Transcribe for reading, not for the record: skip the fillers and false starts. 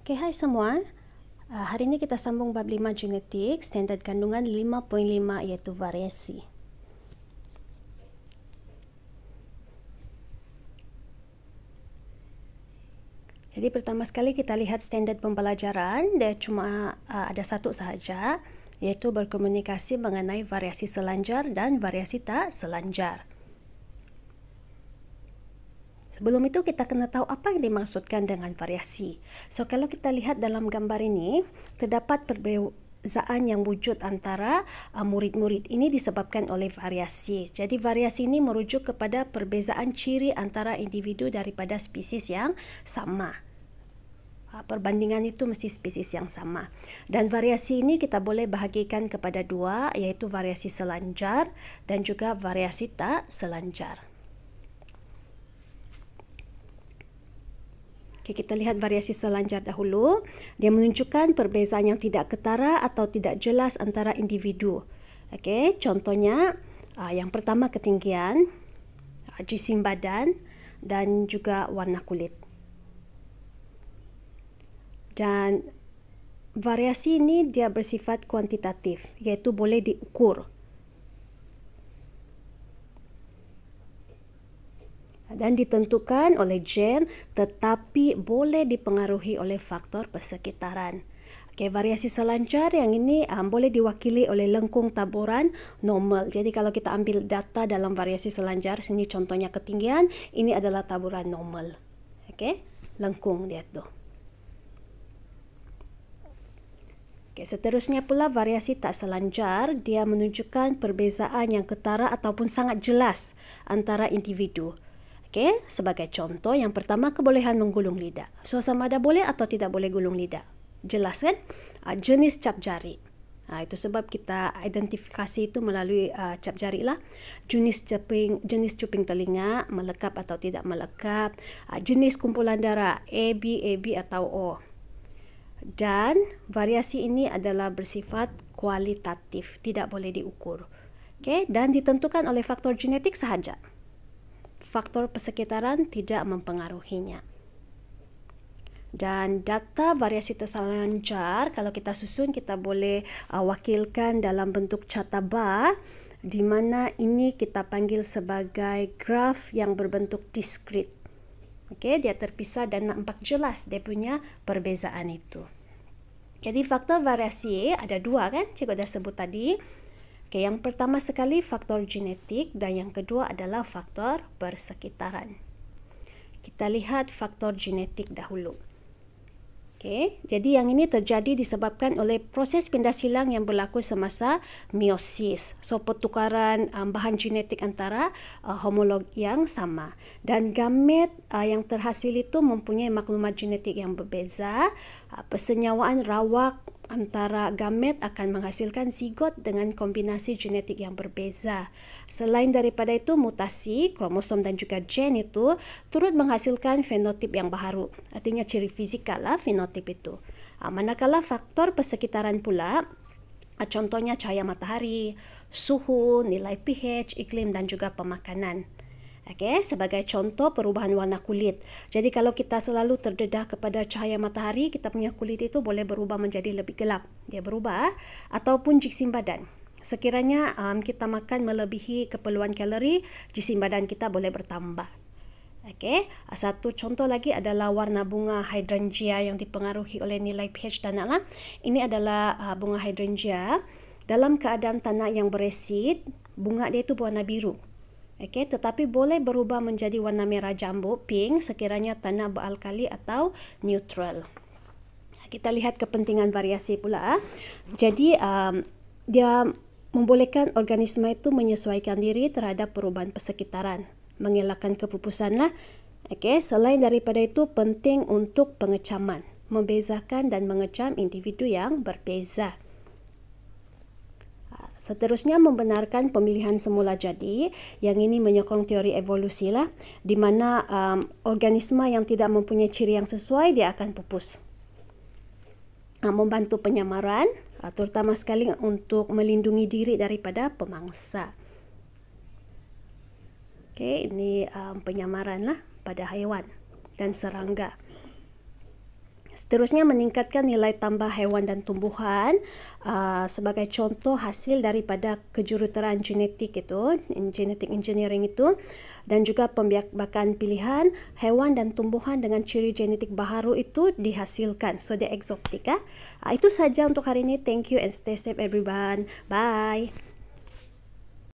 Okay, hai semua. Hari ini kita sambung bab 5 genetik, standard kandungan 5.5 iaitu variasi. Jadi pertama sekali kita lihat standard pembelajaran, dia cuma ada satu sahaja, iaitu berkomunikasi mengenai variasi selanjar dan variasi tak selanjar. Sebelum itu kita kena tahu apa yang dimaksudkan dengan variasi. So kalau kita lihat dalam gambar ini, terdapat perbezaan yang wujud antara murid-murid ini disebabkan oleh variasi. Jadi variasi ini merujuk kepada perbezaan ciri antara individu daripada spesies yang sama. Perbandingan itu mesti spesies yang sama. Dan variasi ini kita boleh bahagikan kepada dua, iaitu variasi selanjar dan juga variasi tak selanjar. Okay, kita lihat variasi selanjar dahulu. Dia menunjukkan perbezaan yang tidak ketara atau tidak jelas antara individu. Okay, contohnya, yang pertama ketinggian, jisim badan dan juga warna kulit. Dan variasi ini dia bersifat kuantitatif, iaitu boleh diukur. Dan ditentukan oleh gen tetapi boleh dipengaruhi oleh faktor persekitaran. Okay, variasi selanjar yang ini boleh diwakili oleh lengkung taburan normal. Jadi kalau kita ambil data dalam variasi selanjar, sini contohnya ketinggian, ini adalah taburan normal. Okay, lengkung dia tu. Okay, seterusnya pula variasi tak selanjar, dia menunjukkan perbezaan yang ketara ataupun sangat jelas antara individu. Okay, sebagai contoh, yang pertama kebolehan menggulung lidah. So, sama ada boleh atau tidak boleh gulung lidah. Jelas kan? Jenis cap jari. Itu sebab kita identifikasi itu melalui cap jari lah. Jenis cuping telinga, melekap atau tidak melekap. Jenis kumpulan darah, AB, AB atau O. Dan variasi ini adalah bersifat kualitatif, tidak boleh diukur. Okay, dan ditentukan oleh faktor genetik sahaja. Faktor persekitaran tidak mempengaruhinya. Dan data variasi terselanjar, kalau kita susun, kita boleh wakilkan dalam bentuk carta bar, di mana ini kita panggil sebagai graf yang berbentuk diskrit. Okey, dia terpisah dan nampak jelas dia punya perbezaan itu. Jadi faktor variasi ada dua kan, cikgu dah sebut tadi. Okay, yang pertama sekali faktor genetik dan yang kedua adalah faktor persekitaran. Kita lihat faktor genetik dahulu. Okay, jadi yang ini terjadi disebabkan oleh proses pindah silang yang berlaku semasa meiosis. So, pertukaran bahan genetik antara homolog yang sama. Dan gamet yang terhasil itu mempunyai maklumat genetik yang berbeza. Persenyawaan rawak antara gamet akan menghasilkan zigot dengan kombinasi genetik yang berbeza. Selain daripada itu, mutasi, kromosom dan juga gen itu turut menghasilkan fenotip yang baharu. Artinya ciri fizikal lah fenotip itu. Manakala faktor persekitaran pula, contohnya cahaya matahari, suhu, nilai pH, iklim dan juga pemakanan. Okay, sebagai contoh perubahan warna kulit. Jadi kalau kita selalu terdedah kepada cahaya matahari, kita punya kulit itu boleh berubah menjadi lebih gelap. Dia berubah. Ataupun jisim badan. Sekiranya kita makan melebihi keperluan kalori, jisim badan kita boleh bertambah. Okay, satu contoh lagi adalah warna bunga hydrangea yang dipengaruhi oleh nilai pH tanah. Ini adalah bunga hydrangea. Dalam keadaan tanah yang beresid, bunga dia itu berwarna biru. Okay, tetapi boleh berubah menjadi warna merah jambu, pink, sekiranya tanah beralkali atau neutral. Kita lihat kepentingan variasi pula. Jadi, dia membolehkan organisma itu menyesuaikan diri terhadap perubahan persekitaran. Mengelakkan kepupusan lah. Okay, selain daripada itu, penting untuk pengecaman. Membezakan dan mengecam individu yang berbeza. Seterusnya membenarkan pemilihan semula jadi, yang ini menyokong teori evolusi lah, di mana organisma yang tidak mempunyai ciri yang sesuai dia akan pupus. Membantu penyamaran, terutama sekali untuk melindungi diri daripada pemangsa. Okay, ini penyamaran lah pada haiwan dan serangga. Seterusnya meningkatkan nilai tambah hewan dan tumbuhan sebagai contoh hasil daripada kejuruteraan genetik itu, genetic engineering itu, dan juga pembiakan pilihan hewan dan tumbuhan dengan ciri genetik baharu itu dihasilkan. So dia eksotik. Itu saja untuk hari ini. Thank you and stay safe everyone. Bye.